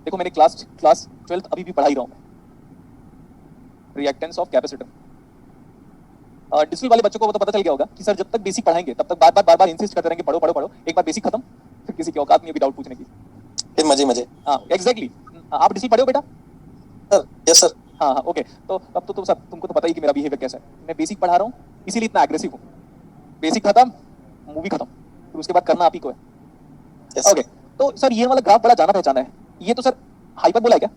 देखो मैंने class 12th अभी भी पढ़ा ही रहा हूं मैं, रिएक्टेंस ऑफ कैपेसिटर। डिजिटल वाले बच्चों को वो तो पता चल गया होगा कि सर जब तक बेसिक पढ़ाएंगे तब तक बार बार इंसिस्ट करते रहेंगे पढ़ो पढ़ो पढ़ो, एक बार बेसिक खत्म फिर किसी की औकात नहीं है डाउट पूछने की, फिर मजे। हाँ एग्जैक्टली। आप डिजिटल पढ़े हो बेटा? Sir yes sir. हाँ ओके, तो अब तो सर तुमको तो पता ही कि मेरा बिहेवियर कैसा है, मैं बेसिक पढ़ा रहा हूँ इसीलिए इतना एग्रेसिव हूँ। बेसिक खत्म, मूवी खत्म, फिर उसके बाद करना आप ही को है। ओके तो सर ये वाला ग्राफ बड़ा जाना पहचाना है, ये तो सर हाइपरबोला है क्या?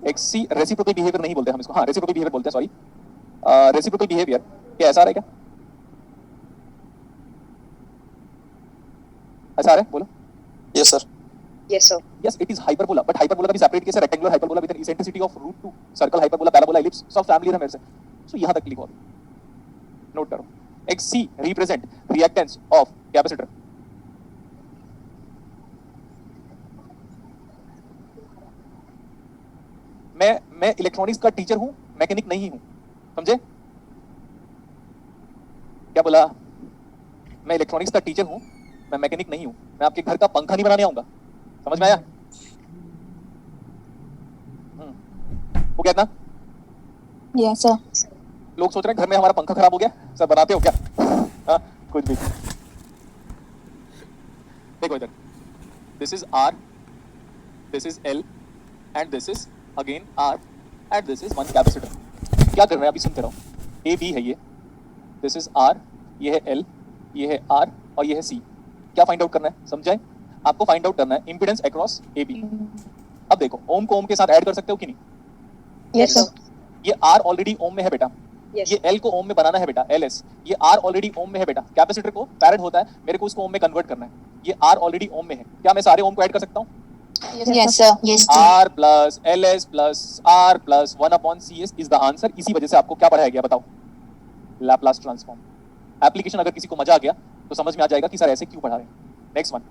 एक्सी रेसिप्रोकल बिहेवियर नहीं बोलते हम इसको, हाँ रेसिप्रोकल बिहेवियर बोलते हैं, सॉरी रेसिप्रोकल बिहेवियर क्या ऐसा आ रहा है क्या? ऐसा आ रहा है बोलो। Yes sir. Yes, sir. Yes, it is hyperbola, but hyperbola का भी separate केस है, rectangular hyperbola with an eccentricity of √2, circle hyperbola, parabola, ellipse, सब फैमिली है मेरे से। So यहाँ तक लिखो अभी, नोट करो। XC represent reactance of capacitor। मैं इलेक्ट्रॉनिक्स का टीचर हूँ, मैकेनिक नहीं हूँ, समझे? क्या बोला? मैं इलेक्ट्रॉनिक्स का टीचर हूँ, मैं मैकेनिक नहीं हूँ, मैं आपके घर का पंखा नहीं बनाने आऊंगा, समझ में आया? वो क्या इतना? Yes, sir. लोग सोच रहे हैं घर में हमारा पंखा खराब हो गया, सर बनाते हो क्या? हाँ कुछ भी। देखो इधर, this is R, this is L and this is again R and this is one capacitor. क्या कर रहे हैं अभी सुनते रहो, A B है ये, दिस इज R, ये है L, ये है R और ये है C। क्या फाइंड आउट करना है समझाएं? आपको फाइंड आउट करना है इंपेडेंस अक्रॉस AB। अब देखो ओम को ओम के साथ ऐड कर सकते हो कि नहीं? Yes, sir. ये R ऑलरेडी ओम में है बेटा, Yes. ये L को ओम में बनाना है बेटा, LS। ये R ऑलरेडी ओम में है बेटा, कैपेसिटर को फैराड होता है, मेरे को उसको ओम में कन्वर्ट करना है, ये R ऑलरेडी ओम में है। क्या मैं सारे ओम को ऐड कर सकता हूँ? Yes, sir. Yes, sir. R plus LS plus R plus 1/CS is the answer. इसी वजह से आपको क्या पढ़ाया गया बताओ? Laplace transform. एप्लीकेशन अगर किसी को मजा आ गया तो समझ में आ जाएगा कि सर ऐसे क्यों पढ़ा रहे हैं। नेक्स्ट वन,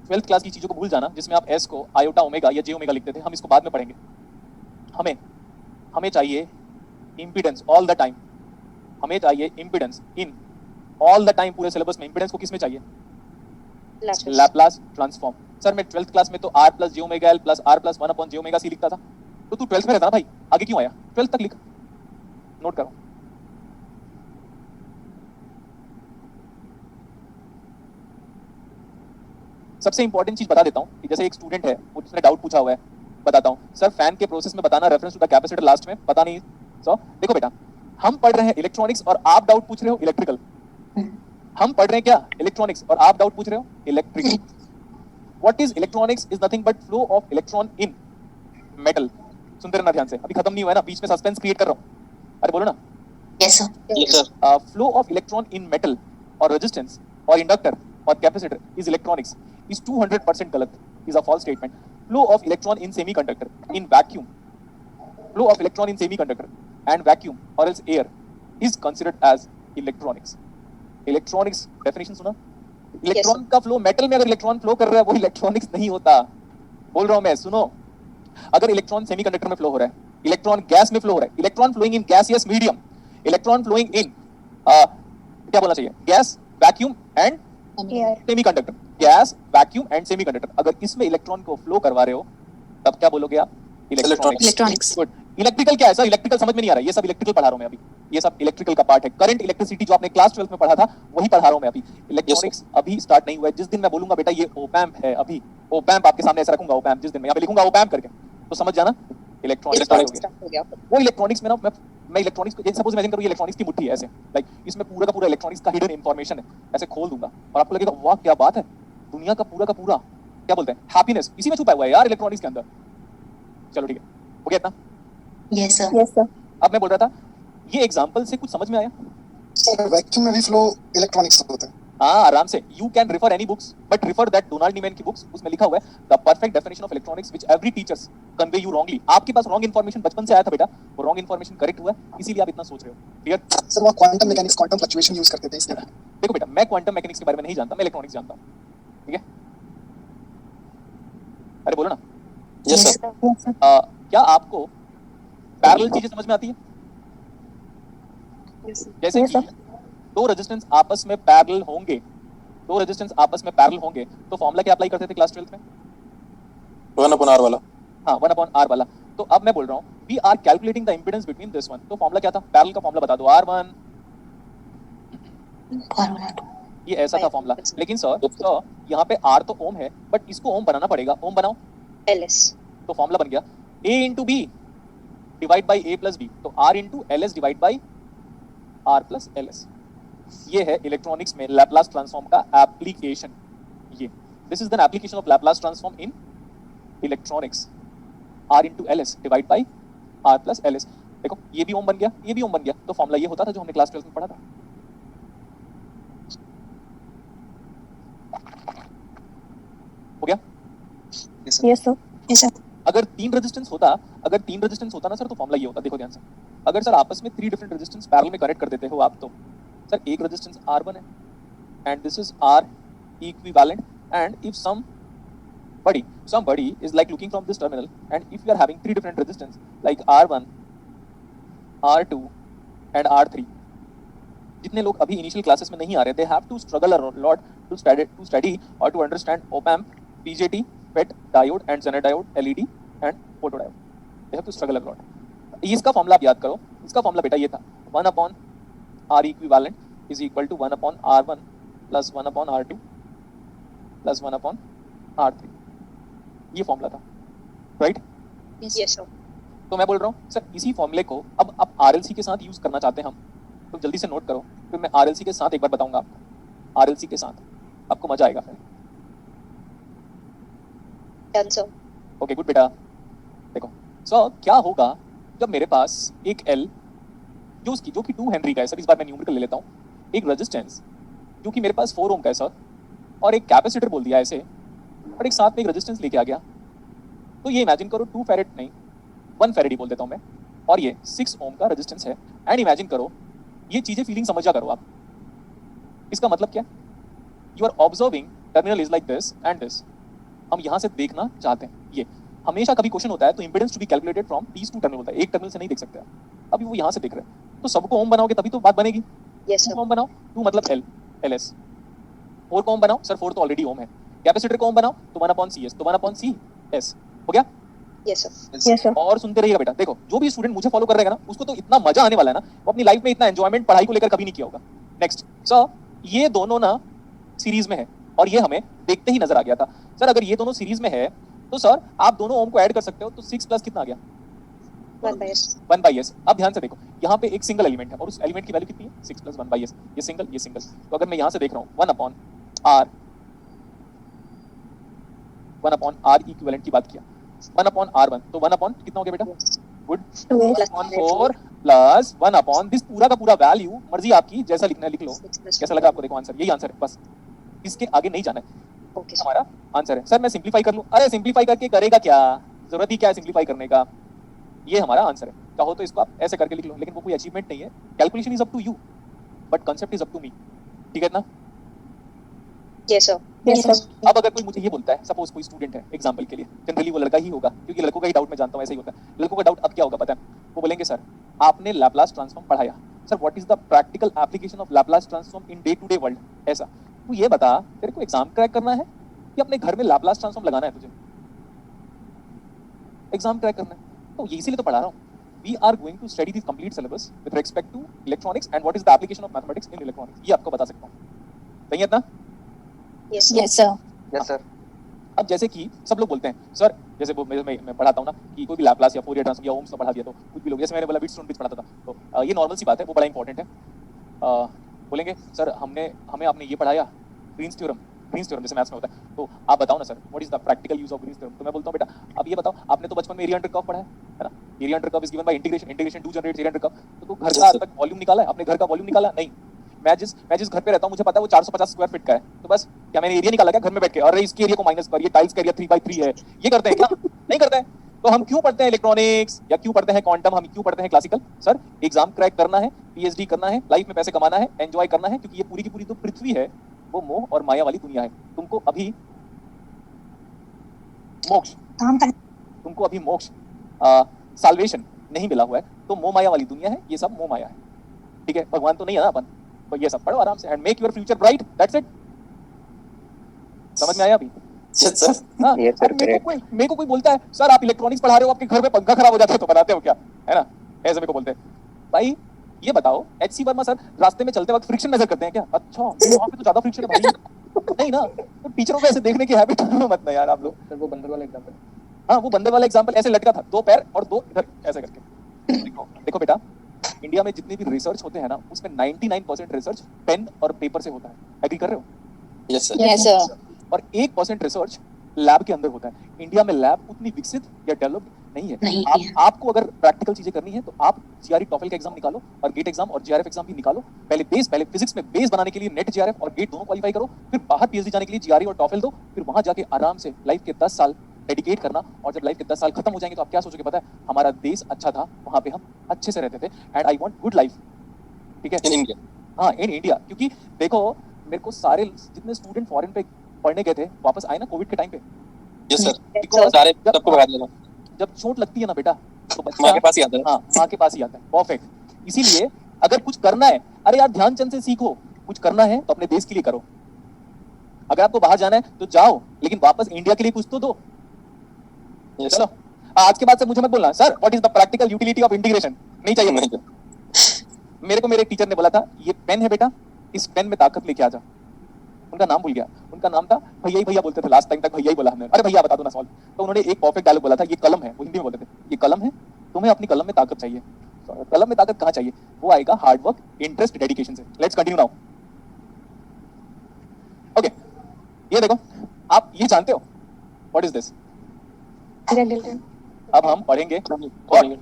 12th क्लास की चीजों को भूल जाना, जिसमें आप S को आयोटा ओमेगा या जे ओमेगा लिखते थे, हम इसको बाद में पढ़ेंगे। हमें चाहिए इम्पीडेंस ऑल द टाइम, हमें चाहिए impedance in all the time. पूरे सिलेबस में इम्पीडेंस को किस में चाहिए? Laplace transform. सर मैं 12th क्लास में तो R plus j omega L plus R plus 1/जे ओमेगा C लिखता था, तो तू 12th में रहता ना भाई, आगे क्यों आया? 12th तक लिख, नोट करो। सबसे इंपॉर्टेंट चीज बता देता हूँ कि जैसे एक स्टूडेंट है वो जिसने डाउट पूछा हुआ है, बताता हूँ सर फैन के प्रोसेस में बताना reference to the capacitor last में, पता नहीं। सो देखो बेटा, हम पढ़ रहे हैं इलेक्ट्रॉनिक्स और आप डाउट पूछ रहे हो इलेक्ट्रिकल। हम पढ़ रहे हैं क्या? इलेक्ट्रॉनिक्स और आप डाउट पूछ रहे हो electrical. What is electronics? Is nothing but flow of electron in metal. सुनते रहना ध्यान से, अभी खत्म नहीं हुआ है ना, बीच में सस्पेंस क्रिएट कर रहा हूँ। अरे बोलो ना। Yes, sir. Yes sir. Flow of electron in metal और रेजिस्टेंस और इंडक्टर और कैपेसिटर इज इलेक्ट्रॉनिक्स is 200% गलत, is a false statement. Flow of electron in semiconductor in vacuum, flow of electron in semiconductor and vacuum or else air is considered as electronics. Electronics definition सुना? Electron का flow, metal में अगर electron flow कर रहा है वो electronics नहीं होता। बोल रहा हूं मैं, सुनो। अगर इलेक्ट्रॉन सेमीकंडक्टर में फ्लो हो रहा है, इलेक्ट्रॉन गैस में फ्लो हो रहा है, electron flowing in gaseous medium, electron flowing in क्या बोलना चाहिए? Gas, vacuum and semiconductor. Gas, vacuum and semiconductor, अगर इसमें इलेक्ट्रॉन को फ्लो करवा रहे हो तब क्या बोलोगे आप? Electronics. गुड। इलेक्ट्रिकल क्या है सर? इलेक्ट्रिकल समझ में नहीं आ रहा है, ये सब इलेक्ट्रिकल पढ़ा रहा हूं मैं अभी, ये सब इलेक्ट्रिकल का पार्ट है। करंट, इलेक्ट्रिसिटी जो आपने क्लास 12 में पढ़ा था वही पढ़ा रहा हूं मैं अभी। इलेक्ट्रॉनिक्स अभी स्टार्ट नहीं हुआ है। जिस दिन मैं बोलूंगा बेटा ये ओपैम्प है, अभी ओपैम्प आपके सामने ऐसा रखूंगा, ओपैम्प जिस दिन मैं यहाँ पे लिखूंगा ओपैम्प करके, तो समझ जाना इलेक्ट्रॉनिक्स स्टार्ट हो गया। वो इलेक्ट्रॉनिक्स में ना मैं इलेक्ट्रॉनिक्स को सपोज इमेजिन करो ये इलेक्ट्रॉनिक्स की मुट्ठी है ऐसे, लाइक इसमें पूरा का पूरा इलेक्ट्रॉनिक्स का हिडन इंफॉर्मेशन है, ऐसे खोल दूंगा और आपको लगेगा वाह क्या बात है, दुनिया का पूरा क्या बोलते हैं हैप्पीनेस इसी में छुपा हुआ है यार इलेक्ट्रॉनिक्स के अंदर। चलो ठीक है, हो गया इतना? Yes, sir. Yes, sir. अब मैं बोल रहा था ये एग्जांपल से कुछ समझ में आया? सर वैक्यूम में भी फ्लो इलेक्ट्रॉनिक्स होता है। हाँ आराम से, you can refer any books but refer that Donald Neamen की बुक्स, उसमें लिखा हुआ है the perfect definition of electronics which every teachers convey you wrongly. आपके पास रॉन्ग इंफॉर्मेशन बचपन से आया था बेटा, वो रॉन्ग इंफॉर्मेशन करेक्ट हुआ है, इसीलिए आप इतना सोच रहे हो। क्लियर? सर वो quantum mechanics, quantum fluctuation use करते थे इसलिए। देखो बेटा, मैं क्वांटम मैकेनिक्स के बारे में नहीं जानता, मैं इलेक्ट्रॉनिक्स जानता हूँ, ठीक है? अरे बोलो ना। Yes sir. क्या आपको पैरेलल चीजें समझ में आती है? जैसे कि दो रेजिस्टेंस आपस में पैरेलल होंगे, दो रेजिस्टेंस आपस में पैरेलल होंगे तो फॉर्मूला क्या अप्लाई करते थे क्लास 12th में? 1/R वाला। हाँ 1/R वाला। तो अब मैं बोल रहा हूँ we are calculating the impedance between this one. तो फॉर्मूला क्या था? पैरेलल का फॉर्मूला बता दो, R1। ये ऐसा था फॉर्मूला। लेकिन सर यहाँ पे R तो ओम है, बट इसको ओम बनाना पड़ेगा। ओम बनाओ, LS। तो फॉर्मूला बन गया A into b divide by A plus b. तो R into LS divide by R plus LS। ये है इलेक्ट्रॉनिक्स में लैपलास ट्रांसफॉर्म का एप्लीकेशन। ये this is the application of Laplace transform in electronics. R into LS divide by R plus LS। देखो ये भी ओम बन गया, ये भी ओम बन गया। तो फॉर्मूला ये होता था जो हमने क्लास 12 में पढ़ा था। हो गया? Yes sir। Yes sir। अगर तीन रेजिस्टेंस होता ना सर, तो फॉर्मूला ये होता। देखो ध्यान से, अगर सर आपस में 3 डिफरेंट रेजिस्टेंस पैरेलल में कनेक्ट कर देते हो आप, तो सर एक रेजिस्टेंस R1 है and this is R equivalent, and if somebody is like looking from this terminal, and if you are having 3 different resistance like R1, R2 and R3, जितने लोग अभी इनिशियल क्लासेस में नहीं आ रहे, they have to struggle a lot to study or to understand op-amp, BJT, FET, diode and Zener diode, LED and photodiode. They have to struggle a lot. इसका formula आप याद करो। इसका फॉर्मूला बेटा ये था, 1/R equivalent is equal to 1/R1 plus 1/R2 plus 1/R3। ये formula था, राइट? Yes sir। तो मैं बोल रहा हूँ सर इसी फॉर्मूले को अब आप RLC के साथ यूज करना चाहते हैं हम, तो जल्दी से नोट करो, फिर मैं RLC के साथ एक बार बताऊंगा आपको। RLC के साथ आपको मजा आएगा फिर। Done sir। ओके गुड बेटा। देखो सर क्या होगा जब मेरे पास एक L जो कि 2 हेनरी का है सर, इस बार मैं न्यूमेरिकल ले लेता हूँ, एक रेजिस्टेंस जो कि मेरे पास 4 ओम का है सर, और एक कैपेसिटर बोल दिया ऐसे, और एक साथ में एक रेजिस्टेंस लेके आ गया। तो ये इमेजिन करो 2 फैरेड नहीं 1 फैरेड ही बोल देता हूँ मैं, और ये 6 ओम का रेजिस्टेंस है। एंड इमेजिन करो, ये चीजें फीलिंग समझा करो आप। इसका मतलब क्या? You are observing terminal is like this and this. हम यहाँ से देखना चाहते हैं। ये हमेशा कभी क्वेश्चन होता है तो impedance to be calculated from these 2 terminal होता है, एक टर्मिनल से नहीं देख सकते आप। अभी वो यहाँ से देख रहे हैं, तो सबको ओम बनाओगे तभी तो बात बनेगी। Yes sir। ओम बनाओ, 2 मतलब L, LS। 4 को ओम बनाओ, सर 4 तो ऑलरेडी ओम है। कैपेसिटर को ओम बनाओ तो 1/CS, तो 1/CS हो गया। Yes sir। Yes sir। और सुनते रहिएगा बेटा। देखो जो भी स्टूडेंट मुझे फॉलो कर रहेगा ना, उसको तो इतना मजा आने वाला है ना, वो अपनी लाइफ में इतना एंजॉयमेंट पढ़ाई को लेकर कभी नहीं किया होगा। नेक्स्ट सर, ये दोनों ना सीरीज में है, और ये हमें देखते ही नजर आ गया था। सर अगर ये दोनों सीरीज में है तो सर आप दोनों ओम को ऐड कर सकते हो, तो 6 प्लस कितना आ गया? 1/S। 1/S। अब ध्यान से देखो, यहाँ पे एक सिंगल एलिमेंट है और उस एलिमेंट की वैल्यू कितनी है? 6 प्लस 1/S। ये सिंगल, ये सिंगल। तो अगर मैं यहाँ से देख रहा हूँ 1/R इक्विवेलेंट की बात किया, 1/R1, तो 1 कितना हो गया बेटा? गुड। 4 प्लस 1 दिस पूरा का पूरा वैल्यू, मर्जी आपकी, जैसा लिखना है लिख लो। कैसा लगा आपको? देखो आंसर, यही आंसर है, बस इसके आगे नहीं जाना है। Okay। हमारा आंसर है। सर मैं सिंपलीफाई कर लूं? अरे सिंपलीफाई करके करेगा क्या, जरूरत ही क्या है सिंपलीफाई करने का। ये हमारा आंसर है। चाहो तो इसको आप ऐसे करके लिख लो, लेकिन वो कोई अचीवमेंट नहीं है। Calculation is up to you, but concept is up to me. ठीक है ना? Yes sir। Yes sir। अब अगर कोई मुझे ये बोलता है, सपोज कोई स्टूडेंट है एग्जांपल के लिए, जनरली वो लड़का ही होगा, क्योंकि लड़कों का ही डाउट मैं जानता हूँ ऐसा ही होता है। लड़कों का डाउट अब क्या होगा पता है? वो बोलेंगे सर आपने लैपलास ट्रांसफॉर्म पढ़ाया, sir what is the practical application of Laplace transform in day to day world. ऐसा तू ये बता, तेरे को एग्जाम क्रैक करना है या अपने घर में लैपलास ट्रांसफॉर्म लगाना है तुझे? एग्जाम क्रैक करना है, तो ये इसीलिए तो पढ़ा रहा हूँ। We are going to study this complete syllabus with respect to electronics and what is the application of mathematics in electronics. ये आपको बता सकता हूँ। सही है इतना? Yes sir। Yes sir। Yes sir. अब जैसे कि सब लोग बोलते हैं सर, जैसे वो मैं पढ़ाता हूँ ना कि कोई भी लैपलास या फोरियर ट्रांसफॉर्म या ओम्स का पढ़ा दिया तो कुछ भी लोग, जैसे मैंने बोला बिट्स पढ़ाता था, तो ये नॉर्मल सी बात है, वो बड़ा इंपॉर्टेंट है। बोलेंगे सर हमें आपने ये पढ़ाया ग्रीन्स थ्योरम जैसे मैथ्स में होता है, तो आप बताओ ना sir what is the practical use of greens theorem. तो मैं बोलता हूँ बेटा अब ये बताओ, आपने तो बचपन में एरिया अंडर कर्व पढ़ा है ना? Area under curve is given by integration to generate area under curve. तो घर का आज तक वॉल्यूम निकाला है? अपने घर का वॉल्यूम निकाला? नहीं। मैं जिस घर पे रहता हूँ मुझे पता है वो 450 स्क्वायर फीट का है, तो बस क्या मैंने एरिया निकाला क्या घर में बैठ के? और इसके एरिया को माइनस कर, ये टाइल्स का एरिया 3/3 है, ये करते हैं क्या? नहीं करते हैं। तो हम क्यों पढ़ते हैं इलेक्ट्रॉनिक्स या क्यों पढ़ते हैं क्वांटम, हम क्यों पढ़ते हैं क्लासिकल? सर एग्जाम क्रैक करना है, पीएचडी करना है, लाइफ में पैसे कमाना है, एंजॉय करना है, क्योंकि ये पूरी की पूरी तो पृथ्वी है, वो मोह और माया वाली दुनिया है। तुमको अभी मोक्ष साल्वेशन नहीं मिला हुआ है, तो मोह माया वाली दुनिया है, ये सब मोह माया है। ठीक है, भगवान तो नहीं है ना अपन, तो ये सब पढ़ो आराम से and make your future bright, that's it. समझ में आया अभी? यस सर हाँ, Yes, sir, अब मेरे को कोई बोलता है सर आप इलेक्ट्रॉनिक्स पढ़ा रहे हो, आपके घर में पंखा खराब हो जाता है तो बनाते हो क्या, है ना, ऐसे मेरे को बोलते हैं। भाई ये बताओ HC वर्मा सर रास्ते में चलते वक्त फ्रिक्शन मेजर करते हैं क्या? अच्छा वहाँ पे तो ज्यादा फ्रिक्शन है भाई। नहीं ना, तो टीचरों को ऐसे देखने की हैबिट मत ना यार आप लोग। सर वो बंदर वाला एग्जांपल। हाँ वो बंदर वाला एग्जांपल ऐसे लटका था, 2 पैर और 2 इधर ऐसे करके। देखो बेटा, इंडिया में जितने भी रिसर्च होते हैं ना उसमें 99% रिसर्च पेन और पेपर से होता है, एग्री कर रहे हो? Yes sir Yes, sir. और 1% रिसर्च लैब के अंदर होता है। इंडिया में लैब उतनी विकसित या डेवलप्ड नहीं है। नहीं आप है। आपको अगर प्रैक्टिकल चीजें करनी है तो आप जीआरई टॉफल का एग्जाम निकालो और गेट एग्जाम और जीआरएफ एग्जाम भी निकालो। पहले फिजिक्स में बेस बनाने के लिए नेट जीआरएफ और गेट दोनों क्वालिफाई करो, फिर बाहर पीएचडी जाने के लिए जीआरई और टॉफल दो, फिर वहां जाके आराम से लाइफ के 10 साल डेडिकेट करना। और जब लाइफ के 10 साल खत्म हो जाएंगे तो आप क्या सोचोगे पता है? हमारा देश अच्छा था, वहां पे हम अच्छे से रहते थे, and I want good life. ठीक है, इन इंडिया हाँ इन इंडिया। क्योंकि देखो मेरे को सारे जितने स्टूडेंट फॉरेन पे पढ़ने गए थे वापस आए ना कोविड के टाइम पे। यस सर Because सारे जब- सबको भगा दिया था। जब चोट लगती है ना बेटा तो बच्चा माँ के पास ही आता है। हाँ माँ के पास ही आता है। परफेक्ट। इसीलिए अगर कुछ करना है, अरे यार ध्यानचंद से सीखो, कुछ करना है तो अपने देश के लिए करो। अगर आपको बाहर जाना है तो जाओ, लेकिन वापस इंडिया के लिए कुछ तो दो। यस चलो आज के बाद से मुझे मत बोलना sir what is the practical utility of integration, नहीं चाहिए मुझे। मेरे को मेरे टीचर ने बोला था ये पेन है बेटा, इस पेन में ताकत लेके आ जा। उनका नाम भूल गया, उनका नाम था भैया ही भैया बोलते थे, लास्ट टाइम तक भैया ही बोला हमने। अरे भैया बता दो ना सॉल्व। तो उन्होंने एक परफेक्ट डायलॉग बोला था, ये कलम है, वो हिंदी में बोलते थे, ये कलम है, तुम्हें अपनी कलम में ताकत चाहिए। तो कलम में ताकत कहाँ चाहिए? वो आएगा हार्ड वर्क, इंटरेस्ट, डेडिकेशन से। Let's continue now. ओके, ये देखो, आप ये जानते हो व्हाट इज दिस? अब हम पढ़ेंगे what?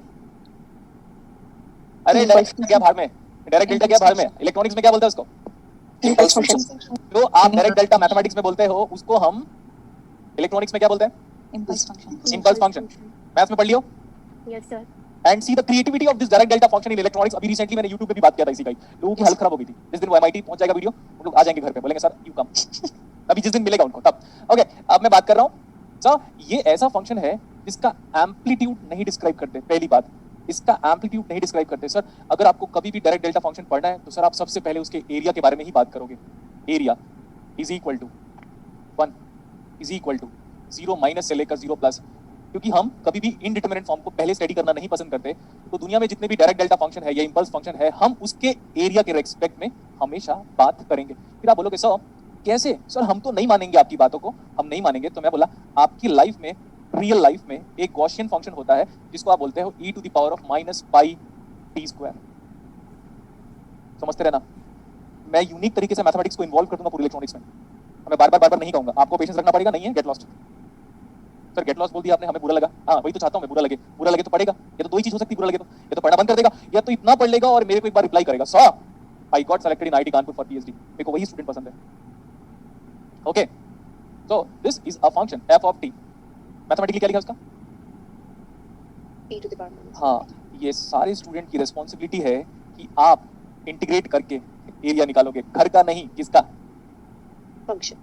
अरे डायरेक्ट क्या बाहर में, डायरेक्ट डेल्टा क्या बाहर में, इलेक्ट्रॉनिक्स में क्या बोलते हैं उसको? इम्पल्स फंक्शन जो आप डायरेक्ट डेल्टा मैथमेटिक्स में बोलते हो उसको हम इलेक्ट्रॉनिक्स में क्या बोलते हैं? Impulse function. Impulse function. Maths में पढ़ लियो। Yes, sir. And see the creativity of this direct delta function in electronics. अभी रिसेंटली मैंने YouTube पे भी बात किया था इसी का ही। लोगों की हालत खराब हो गई थी। जिस दिन वो MIT पहुंच जाएगा वीडियो, वो लोग आ जाएंगे घर पे, बोलेंगे सर यू कम। अभी जिस दिन मिलेगा उनको तब। ओके, अब मैं बात कर रहा हूं सर, ये ऐसा फंक्शन है जिसका एम्पलीट्यूड नहीं डिस्क्राइब करते। पहली बात, इसका एम्पलीट्यूड नहीं डिस्क्राइब करते। सर अगर आपको कभी भी डायरेक्ट डेल्टा फंक्शन पढ़ना है तो सर आप सबसे पहले उसके एरिया के बारे में ही बात करोगे। Area is equal to 1 is equal to 0 minus से लेकर 0 प्लस। क्योंकि हम कभी भी इनडिटरमिनेट फॉर्म को पहले स्टडी करना नहीं पसंद करते, तो दुनिया में जितने भी डायरेक्ट डेल्टा फंक्शन है या इंपल्स फंक्शन है, हम उसके एरिया के रेस्पेक्ट में हमेशा बात करेंगे। फिर आप बोलोगे सर कैसे? सर हम तो नहीं मानेंगे आपकी बातों को, हम नहीं मानेंगे। तो मैं बोला आपकी लाइफ में, रियल लाइफ में एक गॉसियन फंक्शन होता है जिसको आप बोलते हो e to the power of minus pi t square. समझते रहना, मैं यूनिक तरीके से मैथमेटिक्स को इन्वॉल्व कर दूंगा पूरी इलेक्ट्रॉनिक्स में। मैं बार बार नहीं कहूंगा, आपको पेशेंस रखना पड़ेगा। नहीं है get lost. Sir get lost बोल दिया आपने, हमें बुरा लगा। हाँ वही तो चाहता हूँ मैं, बुरा लगे तो पढ़ेगा। या तो दो ही चीज हो सकती है, बुरा लगे तो या तो पढ़ना बंद कर देगा, या तो इतना पढ़ लेगा और मेरे को एक बार रिप्लाई करेगा sir I got selected in IIT Kanpur for PhD। मेरे को वही स्टूडेंट पसंद है। Okay, so this is a function f of t। Mathematically क्या लिखा उसका? T to the power minus. हाँ, ये सारे स्टूडेंट की रिस्पॉन्सिबिलिटी है कि आप इंटीग्रेट करके एरिया निकालोगे। घर का नहीं, किसका? Function.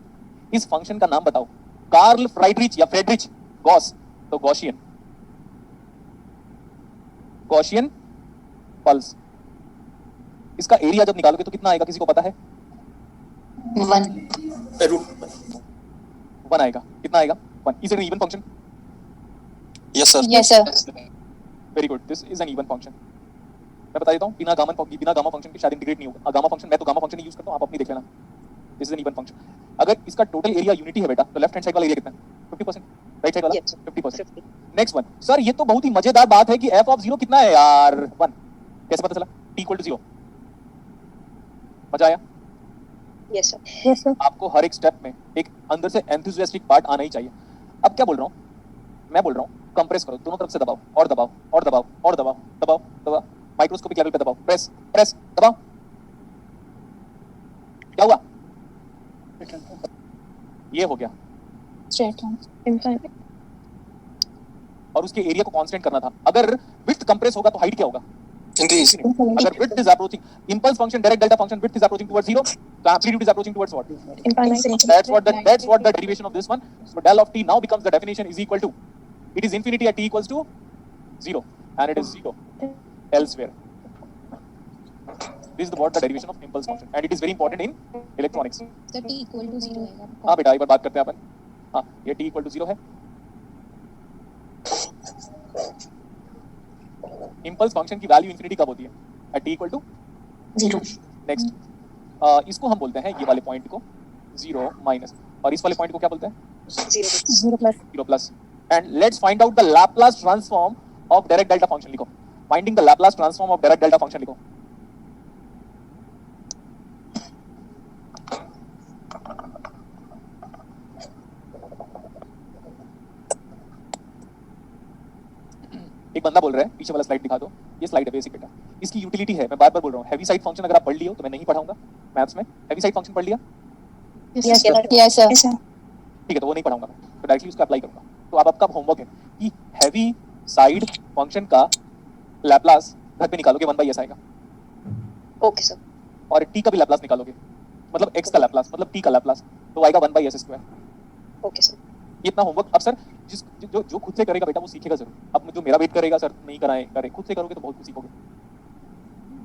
इस फंक्शन का नाम बताओ। कार्ल फ्राइडरिच या फ्रेडरिच गॉस, तो गॉसियन, गॉसियन पल्स। इसका एरिया जब निकालोगे तो कितना आएगा, किसी को पता है? 1 आएगा। कितना आएगा? 1। Is it an even function? Yes sir Yes, sir. Very good, this is an even function. मैं बता देता हूँ, बिना गामा फंक्शन के शायद इंटीग्रेट नहीं होगा। गामा फंक्शन, मैं तो गामा फंक्शन यूज करता हूँ, आप अपनी देख लेना। This is an even function. अगर इसका टोटल एरिया यूनिटी है बेटा, तो लेफ्ट हैंड साइड वाला एरिया कितना है? 50%। राइट साइड वाला Yes, sir. 50%। 50. Next one, sir ये तो बहुत ही मजेदार बात है कि f ऑफ 0 कितना है यार? 1। कैसे पता चला? t equal to 0। मजा आया? Yes, sir. Yes, sir. आपको हर एक स्टेप में एक अंदर से एंथुसियास्टिक पार्ट आना ही चाहिए। अब क्या बोल रहा हूँ मैं? बोल रहा हूँ कंप्रेस करो, दोनों तरफ से दबाओ और दबाओ और दबाओ और दबाओ, दबाओ दबाओ, माइक्रोस्कोपिक लेवल पे दबाओ, प्रेस प्रेस दबाओ। क्या हुआ? ये हो गया। Straight line. Infinite. और उसके एरिया को कांस्टेंट करना था। अगर विड्थ कंप्रेस होगा तो हाइट क्या होगा? इंक्रीज अगर width is approaching, impulse function, direct delta function, width is approaching towards 0, the amplitude is approaching towards what? Infinite. That's what the derivation of this one. So del of t now becomes the definition is equal to, it is infinity at t equals to 0, and it is 0 elsewhere. This is what the derivation of impulse function, and it is very important in electronics. So T equal to 0 आएगा. हाँ बेटा, एक बार बात करते हैं अपन। हाँ, ये t equal to 0 है। इम्पल्स फंक्शन की वैल्यू इंफिनिटी कब होती है? At t equal to 0. Next इसको हम बोलते हैं ये वाले पॉइंट को 0 माइनस, और इस वाले पॉइंट को क्या बोलते हैं? 0. 0 plus. 0 प्लस। And let's find out the Laplace transform of direct delta function. लिखो, finding the Laplace transform of direct delta function लिखो। एक बंदा बोल रहा है, पीछे वाला स्लाइड दिखा दो। ये स्लाइड है बेसिक बेटा, इसकी यूटिलिटी है, मैं बार बार बोल रहा हूँ। हैवी साइड फंक्शन अगर आप पढ़ लियो तो मैं नहीं पढ़ाऊंगा मैथ्स में। हैवी साइड फंक्शन पढ़ लिया? Yes, sir. Yes, sir. Yes, sir. ठीक है, तो वो नहीं पढ़ाऊंगा मैं, तो डायरेक्टली उसको अप्लाई करूंगा। तो अब आपका होमवर्क है कि हैवी साइड फंक्शन का लैप्लास घर पे निकालोगे 1/s आएगा, ओके सर. और t का भी लैप्लास निकालोगे, मतलब x का लैप्लास मतलब t का लैप्लास, तो आएगा 1/s²। Okay sir. ये इतना होमवर्क। अब सर जो खुद से करेगा बेटा वो सीखेगा जरूर। अब जो मेरा वेट करेगा सर नहीं कराए करे, खुद से करोगे तो बहुत कुछ सीखोगे।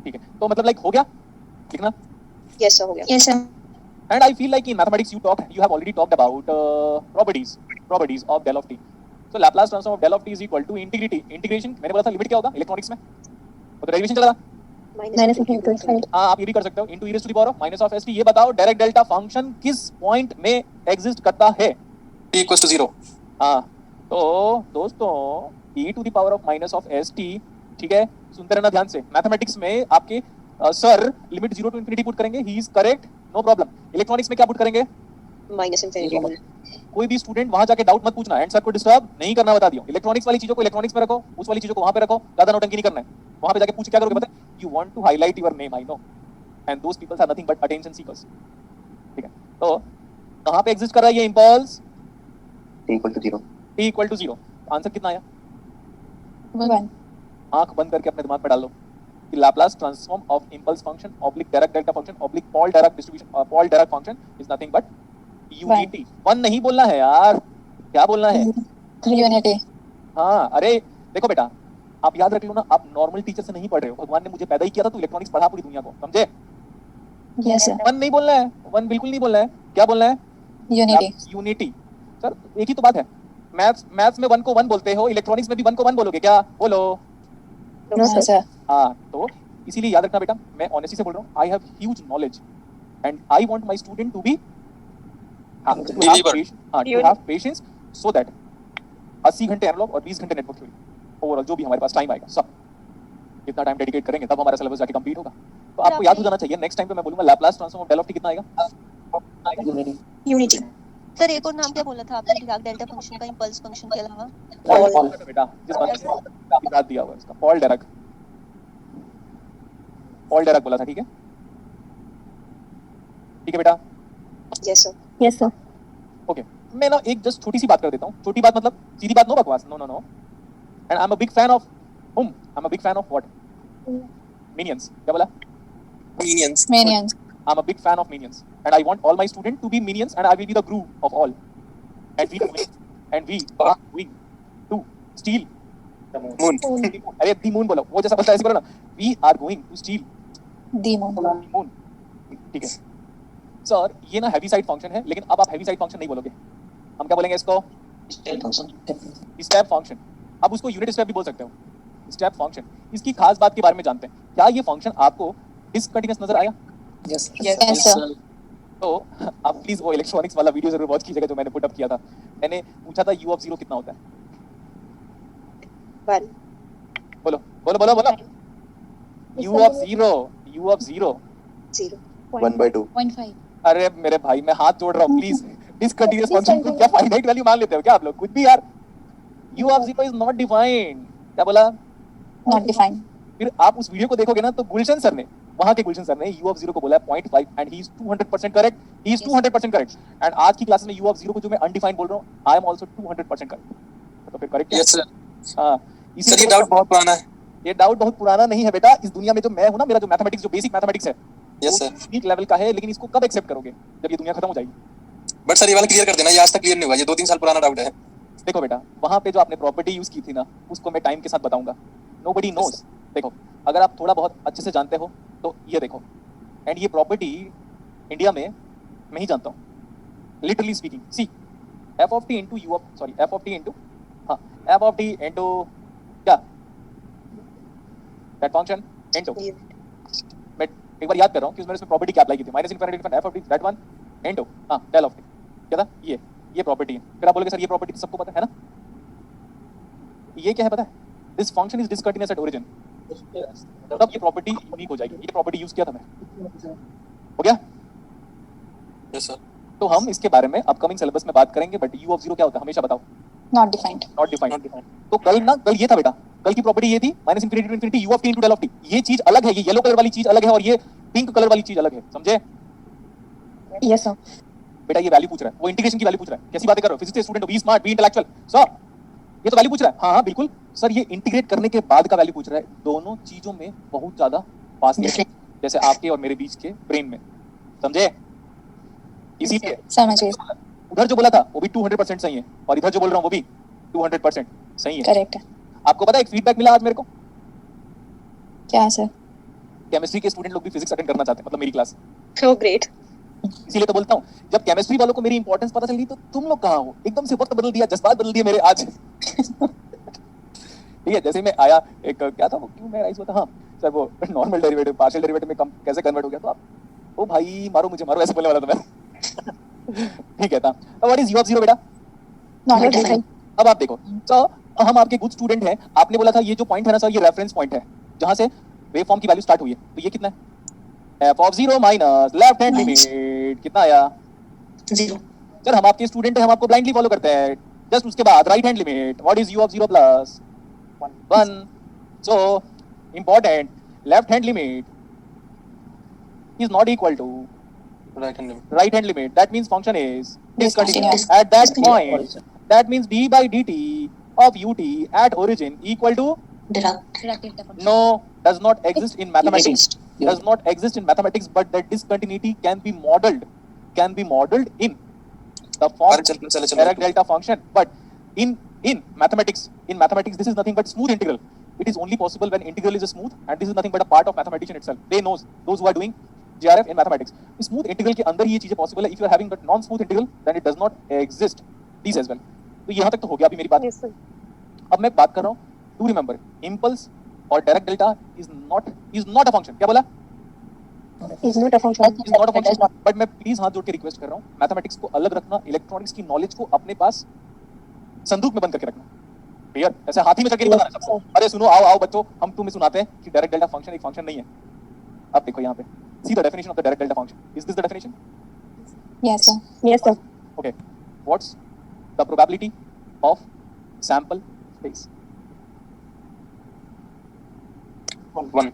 ठीक है, तो मतलब लाइक हो गया लिखना। यस सर, हो गया. Yes, sir. And I feel like in mathematics you have already talked about properties of del of t. So Laplace transform of del of t is equal to integration। मैंने बोला था limit क्या होगा electronics में, वो तो derivation चला था। Minus infinity to infinity. हाँ, आप ये भी कर सकते हो into e raised to the power of minus of st। ये बताओ डायरेक्ट डेल्टा फंक्शन किस पॉइंट में एग्जिस्ट करता है? t equals to 0। हाँ, तो दोस्तों e to the power of minus of st, ठीक है, सुनते रहना ध्यान से। मैथमेटिक्स में आपके sir limit 0 to infinity put करेंगे, he is correct, no problem. Electronics में क्या पुट करेंगे? Minus infinity. कोई भी स्टूडेंट वहां जाके डाउट मत पूछना, एंड सर को डिस्टर्ब नहीं करना, बता दियो। इलेक्ट्रॉनिक्स वाली चीजों को इलेक्ट्रॉनिक्स में रखो, उस वाली चीजों को वहां पे रखो, ज्यादा नौटंकी नहीं करना है। वहां पे जाके पूछ क्या करोगे पता है? You want to highlight your name, I know, and those peoples are nothing but attention seekers. ठीक है, तो कहां पे एग्जिस्ट कर रहा है ये impulse? t equal to 0। t equal to 0। Answer कितना आया? 1. आंख बंद करके अपने दिमाग में डाल लो कि Laplace transform of impulse function oblique direct delta function oblique Paul direct distribution Paul direct function is nothing but unity. One नहीं बोलना है यार, क्या बोलना है? Unity. हाँ, अरे देखो बेटा, आप याद रख लो ना, आप नॉर्मल टीचर से नहीं पढ़ रहे हो। भगवान ने मुझे पैदा ही किया था तो इलेक्ट्रॉनिक्स पढ़ा पूरी दुनिया को, समझे? Yes, sir. वन नहीं बोलना है, वन बिल्कुल नहीं बोलना है। क्या बोलना है? Unity. यूनिटी। सर एक ही तो बात है, मैथ्स में वन को वन बोलते हो, इलेक्ट्रॉनिक्स में भी वन को वन बोलोगे क्या? बोलो। No, sir. हाँ, तो इसीलिए याद रखना बेटा, मैं ऑनेस्टली से बोल रहा हूँ, I have huge knowledge and I want my student to be to have patience so that 80 घंटे एनालॉग और 20 घंटे नेटवर्क थ्योरी ओवरऑल जो भी हमारे पास टाइम आएगा, सब इतना टाइम डेडिकेट करेंगे तब हमारा सिलेबस जाके कंप्लीट होगा। तो आपको याद हो जाना चाहिए, नेक्स्ट टाइम पे मैं बोलूंगा Laplace transform of del of t कितना आएगा? Unity. सर एक और नाम क्या बोला था आपने डिराक डेल्टा फंक्शन का इंपल्स फंक्शन के अलावा? बेटा जिस बात का याद दिया हुआ है इसका पॉल डायराक बोला था। ठीक है, ठीक है बेटा। Yes sir. Yes, sir. Okay, मैं ना एक जस्ट छोटी सी बात कर देता हूँ। छोटी बात मतलब सीधी बात, नो बकवास, नो नो नो। And I am a big fan of whom? I'm a big fan of what? Minions. क्या बोला? Minions। Minions. I'm a big fan of Minions, and I want all my students to be Minions, and I will be the guru of all. And we are going to steal Moon। अरे the moon बोलो, वो जैसा बोलता है ऐसे बोलो ना। We are going to steal Demon. the moon। ठीक है सर, ये ना हैवी साइड फंक्शन है, लेकिन अब आप हैवी साइड फंक्शन नहीं बोलोगे, हम क्या बोलेंगे इसको? Step function. अब उसको यूनिट स्टेप भी बोल सकते हो, स्टेप फंक्शन। इसकी खास बात के बारे में जानते हैं। क्या ये फंक्शन आपको डिसकंटिन्यूअस नजर आया? Yes, sir. तो आप प्लीज वो इलेक्ट्रॉनिक्स वाला वीडियो जरूर वॉच कीजिएगा जो मैंने पुट अप किया था। मैंने पूछा था u of 0 कितना होता है? 1. बोलो बोलो बोलो बोलो। u of 0 0. 1/2। 0.5. अरे मेरे भाई, मैं हाथ जोड़ रहा हूँ, प्लीज। डिसकंटिन्यूअस फंक्शन को क्या फाइनाइट वैल्यू मान लेते हो क्या आप लोग? कुछ भी यार। u of 0 is not defined. क्या बोला? Not defined. फिर आप उस वीडियो को देखोगे ना तो गुलशन सर ने, वहां के गुलशन सर ने u of 0 को बोला है 0.5 and he is 200% correct. He is 200% correct. And आज की क्लास में u of 0 को जो मैं अनडिफाइंड बोल रहा हूँ, आई एम आल्सो 200% करेक्ट। तो फिर करेक्ट यस सर। हां, सर ये डाउट बहुत पुराना है। ये डाउट बहुत पुराना नहीं है बेटा। इस दुनिया में जो मैं हूं ना, मेरा जो मैथमेटिक्स, जो बेसिक मैथमेटिक्स है, यस सर। यूनिक लेवल का है, लेकिन इसको कब एक्सेप्ट करोगे? जब ये दुनिया खत्म हो जाएगी। बट सर ये वाला क्लियर कर देना, ये आज तक क्लियर नहीं हुआ, ये 2-3 साल पुराना डाउट है। देखो बेटा, वहां पे जो आपने प्रॉपर्टी यूज की थी ना, उसको मैं टाइम के साथ बताऊंगा। Nobody knows. देखो, अगर आप थोड़ा बहुत अच्छे से जानते हो तो ये देखो, एंड ये प्रॉपर्टी इंडिया में मैं ही जानता हूँ, literally speaking. See, f of t into u of sorry f of t into हाँ एफ ऑफ टी इंटू क्या दैट फंक्शन इंटू मैं एक बार याद कर रहा हूँ कि मैंने इसमें प्रॉपर्टी क्या अप्लाई की थी minus infinity F of T that one into हाँ डेल ऑफ टी क्या था ये प्रॉपर्टी है फिर आप बोलोगे सर ये प्रॉपर्टी सबको पता है ना ये क्या है पता है this function is discontinuous at origin तब ये प्रॉपर्टी यूनिक हो जाएगी ये प्रॉपर्टी यूज किया था मैं हो गया यस सर तो हम इसके बारे में अपकमिंग सिलेबस में बात करेंगे बट यू ऑफ जीरो क्या होता है हमेशा बताओ Not defined. नॉट डिफाइंड तो कल ये था बेटा कल की प्रॉपर्टी ये थी minus infinity to infinity u of t into del of t ये चीज अलग है ये येलो कलर वाली चीज अलग है और ये पिंक कलर वाली चीज अलग है समझे Yes, sir. बेटा ये वैल्यू पूछ रहा है वो इंटीग्रेशन की वैल्यू पूछ रहा है कैसी बातें कर रहे हो फिजिक्स के स्टूडेंट हो be smart be intellectual sir ये तो वैल्यू पूछ रहा है हाँ बिल्कुल सर ये इंटीग्रेट करने के बाद का वैल्यू पूछ रहा है दोनों चीजों में बहुत ज्यादा फासले हैं जैसे आपके और मेरे बीच के ब्रेन में समझे इसीलिए समझ गए. उधर जो बोला था वो भी 200% सही है और इधर जो बोल रहा हूँ वो भी 200% सही है Correct. आपको पता है एक फीडबैक मिला आज मेरे को क्या सर? केमिस्ट्री के स्टूडेंट लोग भी फिजिक्स अटेंड करना चाहते हैं मतलब मेरी क्लास Oh, great. इसीलिए तो बोलता हूँ जब केमिस्ट्री वालों को मेरी इंपॉर्टेंस पता चली तो तुम लोग कहाँ हो एकदम से वक्त बदल दिया जज्बात बदल दिए मेरे आज ठीक है जैसे मैं आया एक क्या था वो क्यों मैं राइस हुआ था हाँ सर वो नॉर्मल डेरिवेटिव पार्शियल डेरिवेटिव में कम कैसे कन्वर्ट हो गया तो आप ओ भाई मारो मुझे मारो ऐसे बोलने वाला था मैं ठीक है था अब what is u of zero बेटा Not defined. अब आप देखो तो हम आपके गुड स्टूडेंट हैं आपने बोला था ये जो पॉइंट है ना सर ये रेफरेंस पॉइंट है जहां से वेव फॉर्म की वैल्यू स्टार्ट हुई है तो ये कितना है F of zero minus left hand limit कितना आया 0. सर हम आपके स्टूडेंट हैं हम आपको ब्लाइंडली फॉलो करते हैं जस्ट उसके बाद right hand limit what is u of zero plus 1 so important left hand limit is not equal to right hand limit right hand limit that means function is discontinuous Discontinuous. at that point that means d by dt of ut at origin equal to no does not exist in mathematics does not exist in mathematics but that discontinuity can be modeled in the form direct delta function but in mathematics this is nothing but smooth integral it is only possible when integral is a smooth and this is nothing but a part of mathematician itself they knows those who are doing JRF in mathematics smooth integral के अंदर ये चीजें possible है if you are having but non smooth integral then it does not exist these as well तो यहाँ तक तो हो गया अभी मेरी बात Yes, sir. अब मैं बात कर रहा हूँ टू रिमेंबर इम्पल्स और direct delta is not a function क्या बोला Is not a function. Is not a function but मैं प्लीज हाथ जोड़ के रिक्वेस्ट कर रहा हूँ मैथमेटिक्स को अलग रखना इलेक्ट्रॉनिक्स की नॉलेज को अपने पास संदूक में बंद करके रखना क्लियर ऐसे हाथी में चढ़ के नहीं बताना सबको अरे सुनो आओ आओ बच्चों हम तुम्हें सुनाते हैं कि डायरेक्ट डेल्टा फंक्शन एक फंक्शन नहीं है अब देखो यहाँ पे see the definition of the direct delta function is this the definition Yes, sir. Yes, sir. okay what's the probability of sample space 1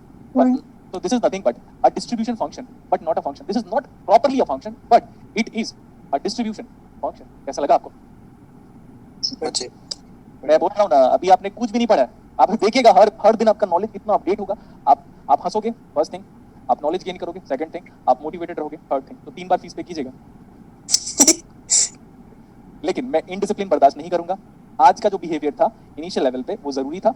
so this is nothing but a distribution function but not a function this is not properly a function but it is a distribution function कैसा लगा आपको अच्छे मैं बोल रहा हूँ ना अभी आपने कुछ भी नहीं पढ़ा है आप देखिएगा हर दिन आपका नॉलेज इतना अपडेट होगा आप हंसोगे फर्स्ट थिंग आप नॉलेज गेन करोगे सेकंड थिंग आप मोटिवेटेड रहोगे थर्ड थिंग तो 3 बार फीस पे कीजिएगा लेकिन मैं इनडिसिप्लिन बर्दाश्त नहीं करूंगा आज का जो बिहेवियर था इनिशियल लेवल पे वो जरूरी था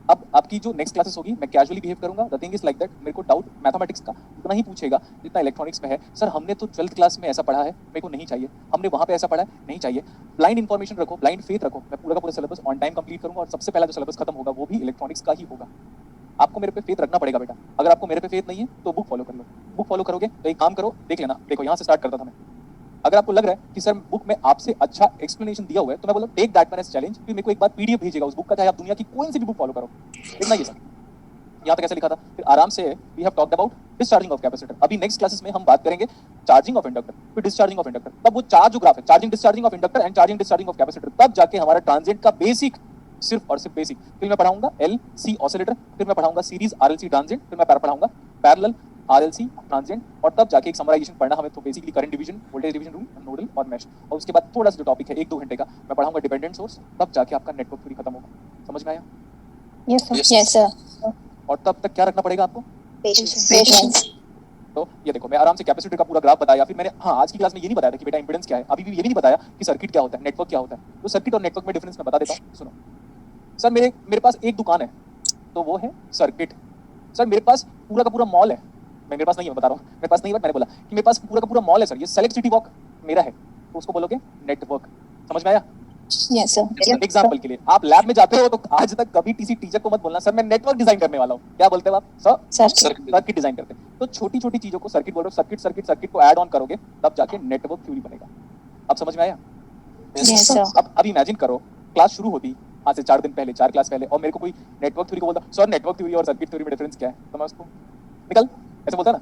अब आपकी जो नेक्स्ट क्लासेस होगी मैं कैजुअली बिहेव करूंगा the thing is like that मेरे को डाउट मैथमेटिक्स का उतना ही पूछेगा जितना इलेक्ट्रॉनिक्स में है सर हमने तो 12th क्लास में ऐसा पढ़ा है मेरे को नहीं चाहिए हमने वहां पे ऐसा पढ़ा है नहीं चाहिए ब्लाइंड इन्फॉर्मेशन रखो ब्लाइंड फेथ रखो मैं पूरा का पूरा सिलेबस ऑन टाइम कंप्लीट करूंगा और सबसे पहला जो सिलेबस खत्म होगा वो भी इलेक्ट्रॉनिक्स का ही होगा आपको मेरे पे फेथ रखना पड़ेगा बेटा अगर आपको मेरे पे फेथ नहीं है तो बुक फॉलो कर लो बुक फॉलो करोगे तो एक काम करो देख लेना देखो यहाँ से स्टार्ट करता था मैं अगर आपको लग रहा है कि सर बुक में आपसे अच्छा एक्सप्लेनेशन दिया हुआ है तो मैं बोलो टेक दैट एज चैलेंज फिर मेरे को एक बार पीडीएफ भेजेगा उस बुक का चाहे आप दुनिया की कोई सी भी बुक फॉलो करो इतना ही सर यहाँ पे कैसे लिखा था फिर आराम से we have talked about discharging of capacitor अभी नेक्स्ट क्लासेस में हम बात करेंगे चार्जिंग ऑफ इंडक्टर फिर डिस्चार्जिंग ऑफ इंडक्टर तब वो चार्ज जो ग्राफ है charging discharging of inductor and charging discharging of capacitor तब जाके हमारा ट्रांजिएंट का बेसिक सिर्फ और सिर्फ बेसिक फिर मैं पढ़ाऊंगा एलसी ऑसिलेटर फिर मैं पढ़ाऊंगा सीरीज आरएलसी ट्रांजिएंट फिर मैं पढ़ाऊंगा पैरेलल आरएलसी ट्रांजिएंट और तब जाके एक समराइजेशन पढ़ना हमें तो basically current division voltage division rule nodal और मैश और उसके बाद थोड़ा सा जो टॉपिक है 1-2 घंटे का मैं पढ़ाऊंगा डिपेंडेंट सोर्स तब जाके आपका नेटवर्क थ्योरी खत्म होगा समझ में आया Yes, sir. Yes. Yes, sir. और तब तक क्या रखना पड़ेगा आपको Patience. Patience. तो ये देखो मैं आराम से कैपेसिटर का पूरा ग्राफ बताया फिर मैंने हाँ आज की क्लास में ये नहीं बताया था कि बेटा इंपेडेंस क्या है अभी भी ये भी नहीं बताया कि सर्किट क्या होता है नेटवर्क क्या होता है तो सर्किट और नेटवर्क में डिफरेंस मैं बता देता हूँ सुनो सर मेरे पास एक दुकान है तो वो है सर्किट सर मेरे पास पूरा का पूरा मॉल है मेरे पास नहीं है मैं बता रहा हूँ मेरे पास नहीं है मैंने बोला कि मेरे पास पूरा का पूरा मॉल है सर ये सेलेक्ट सिटी वॉक मेरा है तो उसको बोलोगे नेटवर्क। समझ में आया? Yes, sir. एग्जाम्पल के लिए आप लैब में जाते हो तो आज तक कभी किसी टीचर को मत बोलना सर मैं नेटवर्क डिजाइन करने वाला हूँ। क्या बोलते हो आप? Sir Circuit. सर्किट डिजाइन करते हैं। तो छोटी छोटी चीजों को सर्किट बोल रहे हो, सर्किट सर्किट सर्किट को ऐड ऑन करोगे तब जाके नेटवर्क थ्योरी बनेगा। अब समझ में आया? Yes, sir. अब इमेजिन करो क्लास शुरू होती आज से 4 दिन पहले, 4 क्लास पहले, और मेरे को कोई नेटवर्क थ्योरी को बोलता सर नेटवर्क थ्योरी और सर्किट थ्योरी में डिफरेंस क्या है, तो मैं उसको निकल ऐसे बोलता ना,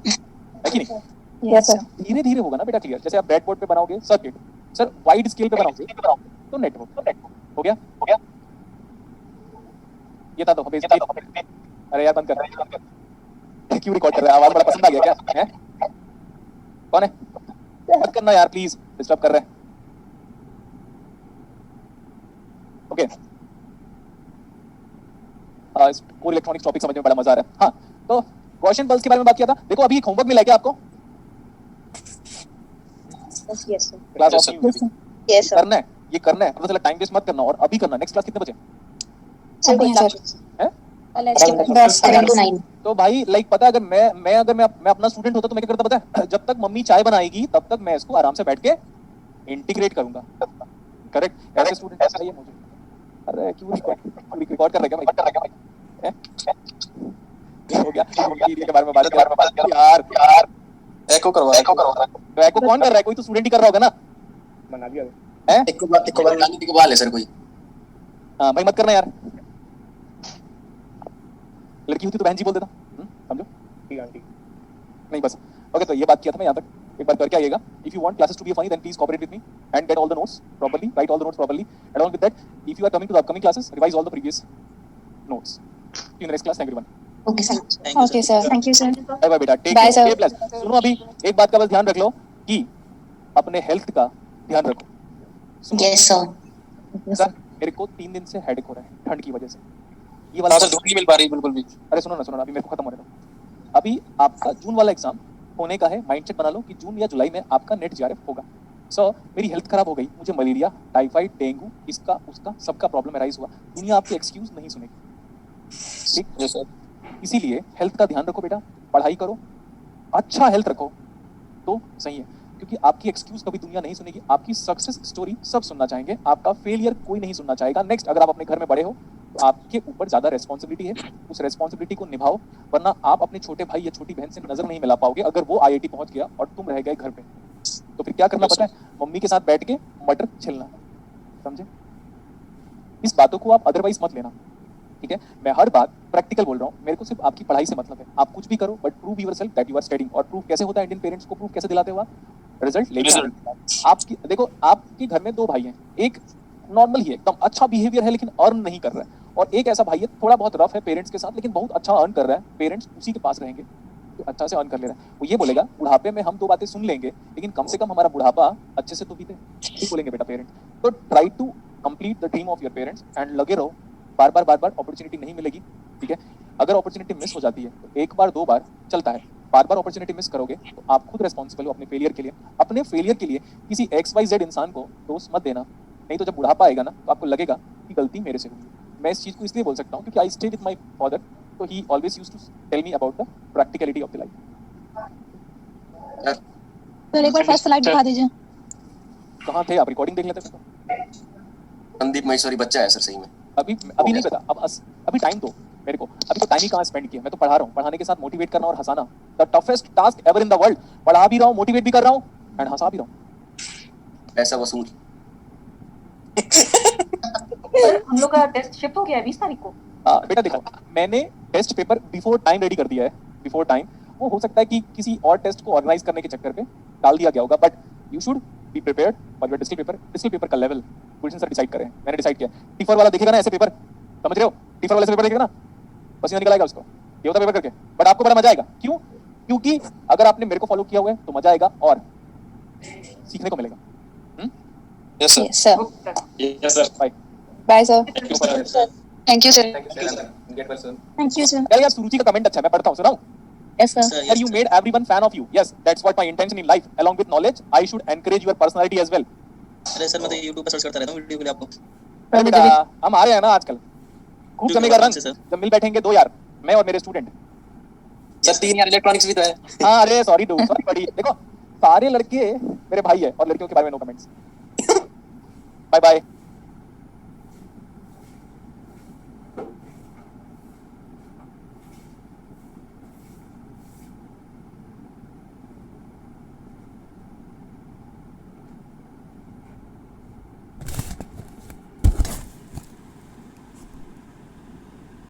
है कि नहीं? Yes, sir. धीरे धीरे होगा ना बेटा क्लियर। जैसे आप ब्रेड बोर्ड पे बनाओगे सर्किट, सर वाइड स्केल पे बनाओगे तो नेटवर्क हो गया। ये था तो अरे यार बंद कर। क्यों रिकॉर्ड कर रहा है? आवाज बड़ा पसंद आ गया क्या है? कौन है? मत करना यार प्लीज, डिस्टर्ब कर रहे हैं। ओके कोर इलेक्ट्रॉनिक्स टॉपिक समझने में बड़ा मजा आ रहा है। हाँ तो गॉसियन पल्स के बारे में बात किया था। देखो अभी एक होमवर्क मिला है क्या आपको? Yes, sir. Class Yes, of Yes, sir. Yes, sir. करना है, ये करना है, पता चला टाइम वेस्ट मत करना। और अभी करना। नेक्स्ट क्लास कितने बजे Seven, sir. है? 7 to 9. तो भाई लाइक पता है अगर मैं अपना स्टूडेंट होता तो मैं क्या करता पता है? जब तक मम्मी चाय बनाएगी तब तक मैं इसको आराम से बैठ के इंटीग्रेट करूंगा। करेक्ट? ऐसे स्टूडेंट चाहिए मुझे। अरे क्यों रिकॉर्ड कर रहा है क्या भाई? ये हो गया के बारे में बात कर यार एको करवा तो एको कौन कर रहा है? कोई तो स्टूडेंट ही कर रहा होगा ना। बना दिया हैं? एक बार राजनीति को बाल है सर कोई। हाँ भाई मत करना यार। लड़की होती तो बहन जी बोल देता। समझो? ठीक आंटी नहीं बस ओके। तो ये बात किया था मैं यहाँ तक। एक बार करके आइएगा। If you want classes to be funny then please cooperate with me and get all the notes properly, right all the notes properly. along with that if you are coming to the upcoming classes revise all the previous notes. See you in the next class. Thank you everyone. Okay, sir. Okay, sir. Thank you, sir. Bye bye बेटा। Take Bye, sir. Care plus. सुनो अभी एक बात का बस ध्यान रख लो कि अपने हेल्थ का ध्यान रखो। सुनो, Yes, sir. सर मेरे को 3 दिन से हेडेक हो रहा है ठंड की वजह से। ये वाला सर धूप नहीं मिल पा रही बिल्कुल भी। अरे सुनो ना अभी मेरे को खत्म होने दो। अभी आपका जून वाला एग्जाम होने का है। माइंडसेट बना लो कि जून या जुलाई में आपका नेट जीआरएफ होगा। सो मेरी हेल्थ खराब हो गई, मुझे मलेरिया, टाइफाइड, डेंगू, इसका उसका सबका प्रॉब्लम अराइज हुआ। दुनिया आपके एक्सक्यूज नहीं सुनेगी। ठीक? जी सर। इसीलिए हेल्थ का ध्यान रखो बेटा, पढ़ाई करो, अच्छा हेल्थ रखो तो सही है। क्योंकि आपकी एक्सक्यूज कभी दुनिया नहीं सुनेगी। आपकी सक्सेस स्टोरी सब सुनना चाहेंगे, आपका फेलियर कोई नहीं सुनना चाहेगा। नेक्स्ट अगर आप अपने घर में बड़े हो तो आपके ऊपर ज्यादा रेस्पॉन्सिबिलिटी है, उस रेस्पॉन्सिबिलिटी को निभाओ, वरना आप अपने छोटे भाई या छोटी बहन से नजर नहीं मिला पाओगे। अगर वो आईआईटी पहुंच गया और तुम रह गए घर पे तो फिर क्या करना पता है? मम्मी के साथ बैठ के मटर छिलना। समझे? इस बातों को आप अदरवाइज मत लेना। ठीक है? मैं हर बात प्रैक्टिकल बोल रहा हूँ। मेरे को सिर्फ आपकी पढ़ाई से मतलब है। आप कुछ भी करो but prove yourself that you are studying. और प्रूव कैसे होता है? इंडियन पेरेंट्स को प्रूव कैसे दिलाते हो आप? रिजल्ट लेकर। आपकी देखो आपके घर में 2 भाई हैं, एक नॉर्मल ही है, एकदम अच्छा बिहेवियर है लेकिन अर्न नहीं कर रहा है, और एक ऐसा भाई है थोड़ा बहुत रफ है पेरेंट्स के साथ लेकिन बहुत अच्छा अर्न कर रहा है। पेरेंट्स उसी के पास रहेंगे जो अच्छा से अर्न कर ले रहा है। वो ये बोलेगा बुढ़ापे में हम 2 बातें सुन लेंगे लेकिन कम से कम हमारा बुढ़ापा अच्छे से तो बीते, ठीक बोलेंगे बेटा पेरेंट्स। तो try to complete the dream of your parents and लगे रहो। बार बार अपॉर्चुनिटी नहीं मिलेगी। ठीक है? अगर अपॉर्चुनिटी मिस हो जाती है तो 1 बार 2 बार चलता है, बार बार अपॉर्चुनिटी मिस करोगे तो आप खुद रेस्पॉन्सिबल हो अपने फेलियर के लिए। अपने फेलियर के लिए किसी XYZ इंसान को दोष मत देना, नहीं तो जब बुढ़ापा आएगा ना तो आपको लगेगा कि गलती मेरे से हुई। मैं इस चीज को इसलिए बोल सकता हूँ क्योंकि I stay with my father, तो he always used to tell me about the practicality of the life. Sir एक बार फर्स्ट स्लाइड दिखा दीजिए। कहाँ थे आप? रिकॉर्डिंग देख लेते हैं। संदीप महेश्वरी बच्चा है सर सही में। अभी नहीं पता। अभी टाइम दो मेरे को। अभी तो टाइम ही कहाँ स्पेंड किया। मैं तो पढ़ा रहा हूँ, पढ़ाने के साथ मोटिवेट करना और हंसाना the toughest task ever in the world. पढ़ा भी रहा हूँ, मोटिवेट भी कर रहा हूँ एंड हंसा भी रहा हूँ। पैसा वसूल। हम लोग का टेस्ट शिफ्ट हो गया है 20 तारीख को। बेटा देखो मैंने test paper before time ready कर दिया है। बिफोर टाइम वो हो सकता है कि किसी और टेस्ट को ऑर्गेनाइज करने के चक्कर पे डाल दिया गया होगा, but you should be prepared for your district paper का लेवल गुलशन सर डिसाइड करें। मैंने डिसाइड किया। टिफर वाला देखेगा ना ऐसे पेपर, समझ रहे हो? टिफर वाला ऐसे पेपर देखेगा ना, पसीना निकल आएगा उसको। ये होता पेपर करके, बट आपको बड़ा मजा आएगा। क्यों? क्योंकि अगर आपने मेरे को फॉलो किया हुआ है तो मजा आएगा और सीखने को मिलेगा। Yes sir. Yes, sir. Yes sir. Bye Bye, sir. Thank you, sir. Get well sir. Thank you, sir. यार सुरुचि का कमेंट अच्छा है, मैं पढ़ता हूँ, सुनाऊं? Yes, sir. Sir, you made everyone fan of you. Yes, that's what my intention in life. Along with knowledge, I should encourage your personality as well. अरे sir मैं तो YouTube पे सर्च करता रहता हूँ वीडियो के लिए आपको। अरे बेटा हम आ रहे हैं ना आजकल, खूब जमेगा रंग। सर। जब मिल बैठेंगे 2 यार, मैं और मेरे स्टूडेंट। सर 3 यार इलेक्ट्रॉनिक्स भी तो है। हाँ अरे सॉरी डू, सॉरी बड़ी। देखो सारे लड़के मेरे भाई है और लड़कियों के बारे में नो कमेंट्स। bye.